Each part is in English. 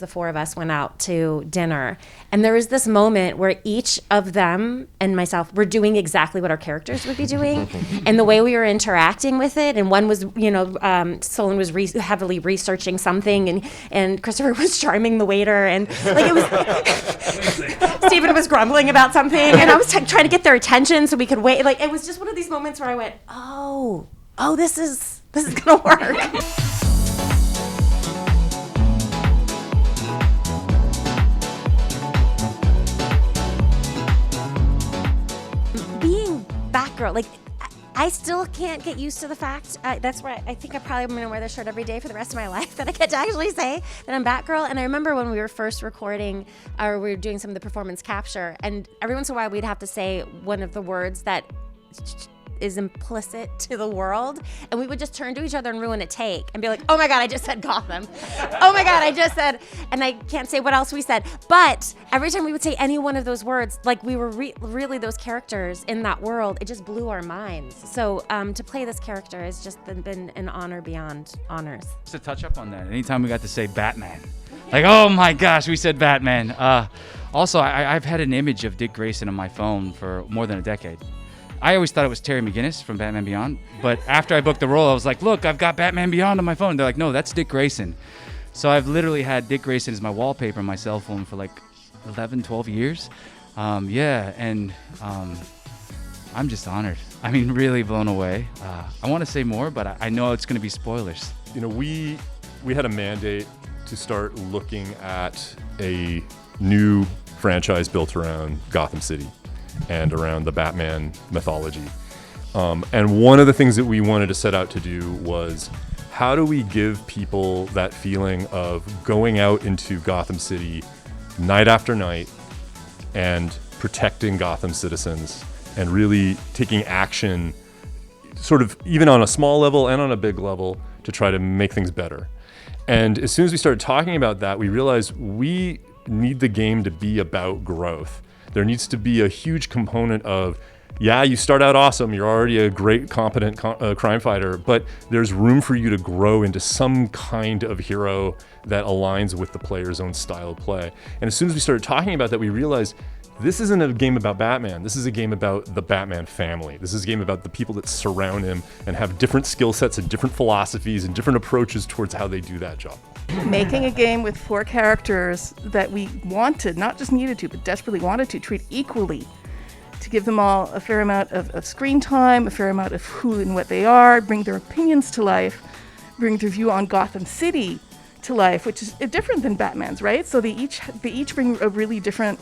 the four of us went out to dinner, and there was this moment where each of them and myself were doing exactly what our characters would be doing, and the way we were interacting with it. And one was, Solon was heavily researching something, and Christopher was charming the waiter, and like it was Stephen was grumbling about something, and I was trying to get their attention so we could wait. Like, it was just one of these moments where I went, oh, this is gonna work. Being Batgirl, like, I still can't get used to the fact, that's where I think I probably am going to wear this shirt every day for the rest of my life, that I get to actually say that I'm Batgirl. And I remember when we were first recording, or we were doing some of the performance capture, and every once in a while we'd have to say one of the words that is implicit to the world, and we would just turn to each other and ruin a take and be like, oh my God, I just said Gotham. Oh my God, I just said, and I can't say what else we said. But every time we would say any one of those words, like we were really those characters in that world, it just blew our minds. So to play this character has just been an honor beyond honors. Just to touch up on that, anytime we got to say Batman, like, oh my gosh, we said Batman. Also, I've had an image of Dick Grayson on my phone for more than a decade. I always thought it was Terry McGinnis from Batman Beyond, but after I booked the role, I was like, look, I've got Batman Beyond on my phone. They're like, no, that's Dick Grayson. So I've literally had Dick Grayson as my wallpaper on my cell phone for like 11, 12 years. I'm just honored. I mean, really blown away. I want to say more, but I know it's going to be spoilers. You know, we had a mandate to start looking at a new franchise built around Gotham City and around the Batman mythology. And one of the things that we wanted to set out to do was, how do we give people that feeling of going out into Gotham City night after night and protecting Gotham citizens and really taking action, sort of even on a small level and on a big level, to try to make things better. And as soon as we started talking about that, we realized we need the game to be about growth. There needs to be a huge component of, yeah, you start out awesome, you're already a great, competent crime fighter, but there's room for you to grow into some kind of hero that aligns with the player's own style of play. And as soon as we started talking about that, we realized this isn't a game about Batman. This is a game about the Batman family. This is a game about the people that surround him and have different skill sets and different philosophies and different approaches towards how they do that job. Making a game with 4 characters that we wanted, not just needed to, but desperately wanted to treat equally, to give them all a fair amount of screen time, a fair amount of who and what they are, bring their opinions to life, bring their view on Gotham City to life, which is different than Batman's, right? So they each bring a really different,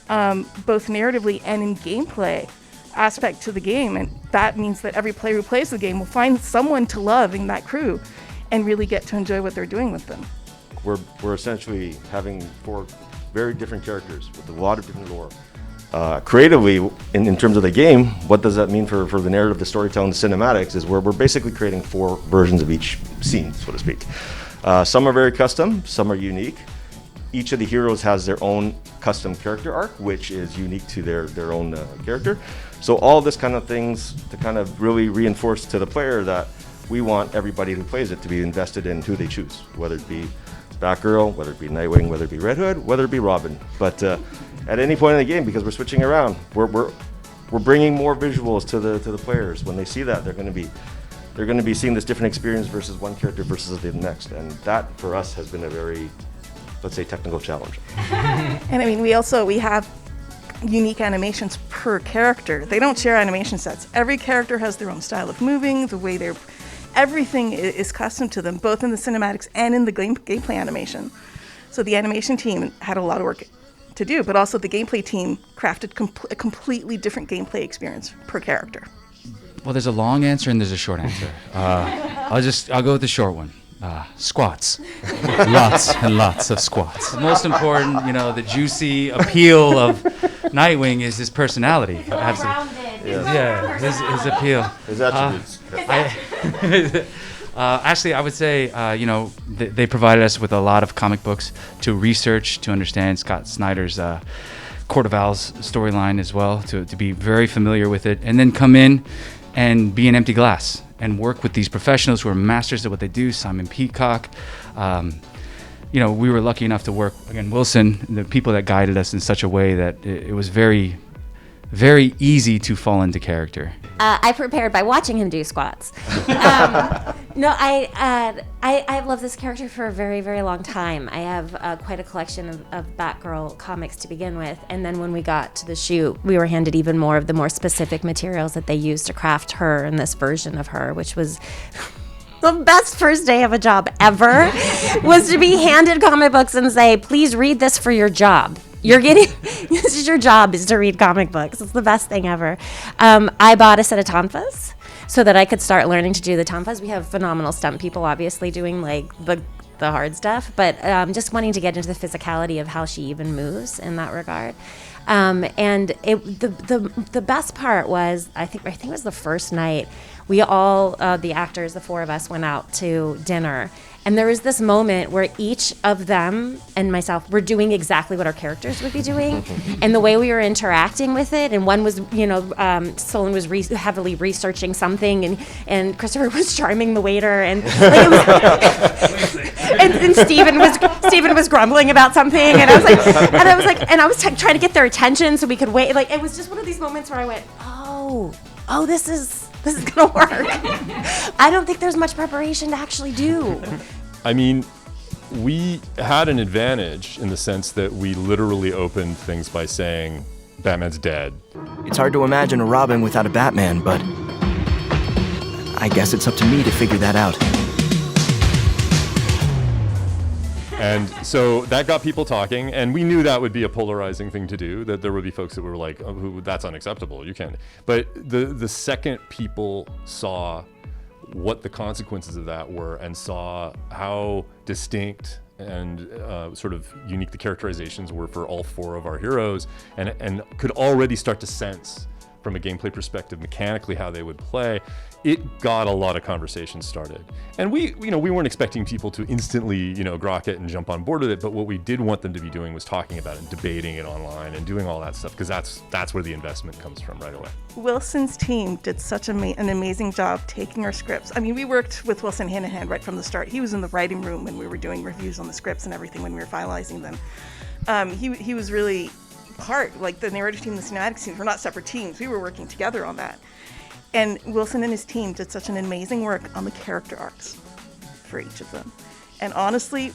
both narratively and in gameplay aspect to the game, and that means that every player who plays the game will find someone to love in that crew and really get to enjoy what they're doing with them. We're essentially having 4 very different characters with a lot of different lore. Creatively, in terms of the game, what does that mean for the narrative, the storytelling, the cinematics, is where we're basically creating 4 versions of each scene, so to speak. Some are very custom, some are unique. Each of the heroes has their own custom character arc, which is unique to their own character. So all this kind of things to kind of really reinforce to the player that we want everybody who plays it to be invested in who they choose, whether it be Batgirl, whether it be Nightwing, whether it be Red Hood, whether it be Robin. But at any point in the game, because we're switching around, we're bringing more visuals to the players. When they see that, they're going to be seeing this different experience versus one character versus the next, and that for us has been a very, let's say, technical challenge. And I mean, we have unique animations per character. They don't share animation sets. Every character has their own style of moving, the way everything is custom to them, both in the cinematics and in the gameplay animation. So the animation team had a lot of work to do, but also the gameplay team crafted a completely different gameplay experience per character. Well, there's a long answer and there's a short answer. I'll go with the short one. Squats. Lots and lots of squats. The most important, the juicy appeal of Nightwing is his personality. Absolutely. Yeah, his appeal. His attributes. Actually, I would say, they provided us with a lot of comic books to research, to understand Scott Snyder's Court of Owls storyline as well, to be very familiar with it, and then come in and be an empty glass and work with these professionals who are masters at what they do. Simon Peacock, we were lucky enough to work, again, Wilson, the people that guided us in such a way that it was very, very easy to fall into character. I prepared by watching him do squats. No, I've loved this character for a very, very long time. I have quite a collection of Batgirl comics to begin with, and then when we got to the shoot, we were handed even more of the more specific materials that they used to craft her and this version of her, which was the best first day of a job ever, was to be handed comic books and say, please read this for your job. This is your job, is to read comic books. It's the best thing ever. I bought a set of tonfas so that I could start learning to do the tonfas. We have phenomenal stunt people, obviously, doing like the hard stuff, but just wanting to get into the physicality of how she even moves in that regard. And the best part was, I think it was the first night, we all, the actors, the four of us, went out to dinner. And there was this moment where each of them and myself were doing exactly what our characters would be doing. And the way we were interacting with it, and one was, Solon was heavily researching something, and Christopher was charming the waiter, and and Stephen was grumbling about something, and I was trying to get their attention so we could wait. Like, it was just one of these moments where I went, oh, this is gonna work. I don't think there's much preparation to actually do. I mean, we had an advantage in the sense that we literally opened things by saying, Batman's dead. It's hard to imagine a Robin without a Batman, but I guess it's up to me to figure that out. And so that got people talking, and we knew that would be a polarizing thing to do, that there would be folks that were like, oh, that's unacceptable, you can't. But the second people saw what the consequences of that were and saw how distinct and sort of unique the characterizations were for all four of our heroes, and could already start to sense from a gameplay perspective mechanically how they would play, it got a lot of conversations started. And we weren't expecting people to instantly, grok it and jump on board with it, but what we did want them to be doing was talking about it and debating it online and doing all that stuff, because that's where the investment comes from right away. Wilson's team did such an amazing job taking our scripts. I mean, we worked with Wilson hand in hand right from the start. He was in the writing room when we were doing reviews on the scripts and everything when we were finalizing them. He was really part, like the narrative team, the cinematics team, we're not separate teams. We were working together on that. And Wilson and his team did such an amazing work on the character arcs for each of them. And honestly,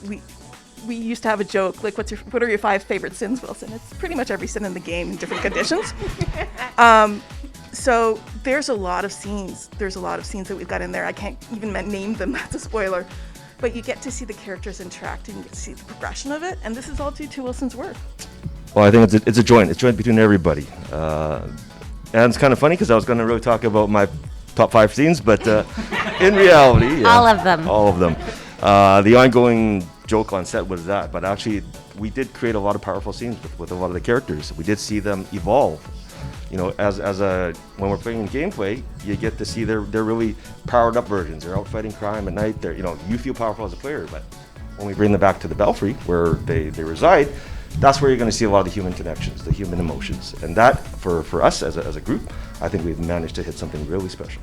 we used to have a joke, like, what are your 5 favorite sins, Wilson? It's pretty much every sin in the game in different conditions. So there's a lot of scenes. There's a lot of scenes that we've got in there. I can't even name them, that's a spoiler. But you get to see the characters interacting, you get to see the progression of it, and this is all due to Wilson's work. Well, I think it's a joint. It's a joint between everybody. And it's kind of funny because I was going to really talk about my top 5 scenes, but in reality, All of them. All of them. The ongoing joke on set was that, but actually, we did create a lot of powerful scenes with a lot of the characters. We did see them evolve. When we're playing gameplay, you get to see they're really powered up versions. They're out fighting crime at night. You feel powerful as a player, but when we bring them back to the Belfry, where they reside, that's where you're going to see a lot of the human connections, the human emotions. And that, for us as a group, I think we've managed to hit something really special.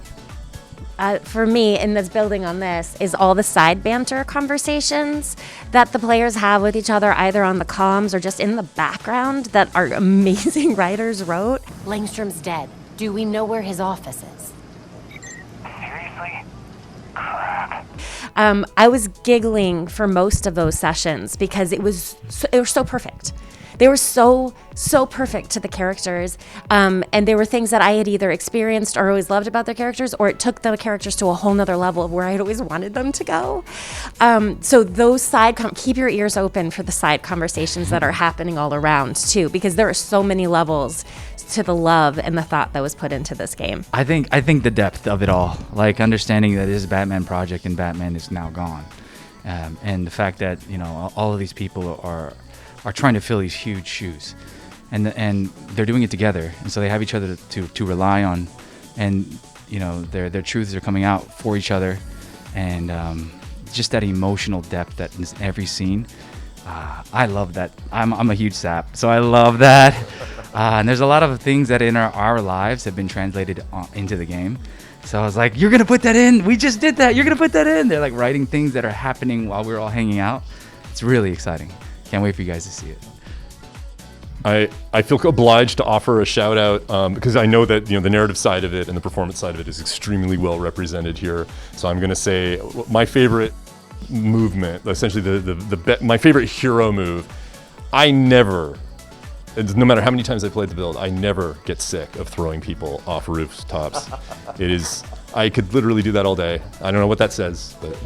For me, and that's building on this, is all the side banter conversations that the players have with each other, either on the comms or just in the background, that our amazing writers wrote. Langstrom's dead. Do we know where his office is? Seriously? Crap. I was giggling for most of those sessions because it was so perfect. They were so perfect to the characters, and there were things that I had either experienced or always loved about their characters, or it took the characters to a whole nother level of where I'd always wanted them to go. So those keep your ears open for the side conversations that are happening all around too, because there are so many levels to the love and the thought that was put into this game. I think the depth of it all, like understanding that it is a Batman project and Batman is now gone, and the fact that all of these people are trying to fill these huge shoes, and they're doing it together, and so they have each other to rely on, and their truths are coming out for each other, and just that emotional depth that in every scene. I love that. I'm a huge sap, so I love that. And there's a lot of things that in our lives have been translated into the game. So I was like, you're gonna put that in? We just did that. You're gonna put that in? They're like writing things that are happening while we're all hanging out. It's really exciting. Can't wait for you guys to see it. I feel obliged to offer a shout out because I know that the narrative side of it and the performance side of it is extremely well represented here. So I'm going to say my favorite movement, essentially my favorite hero move. I never, no matter how many times I played the build, I never get sick of throwing people off rooftops. I could literally do that all day. I don't know what that says, but.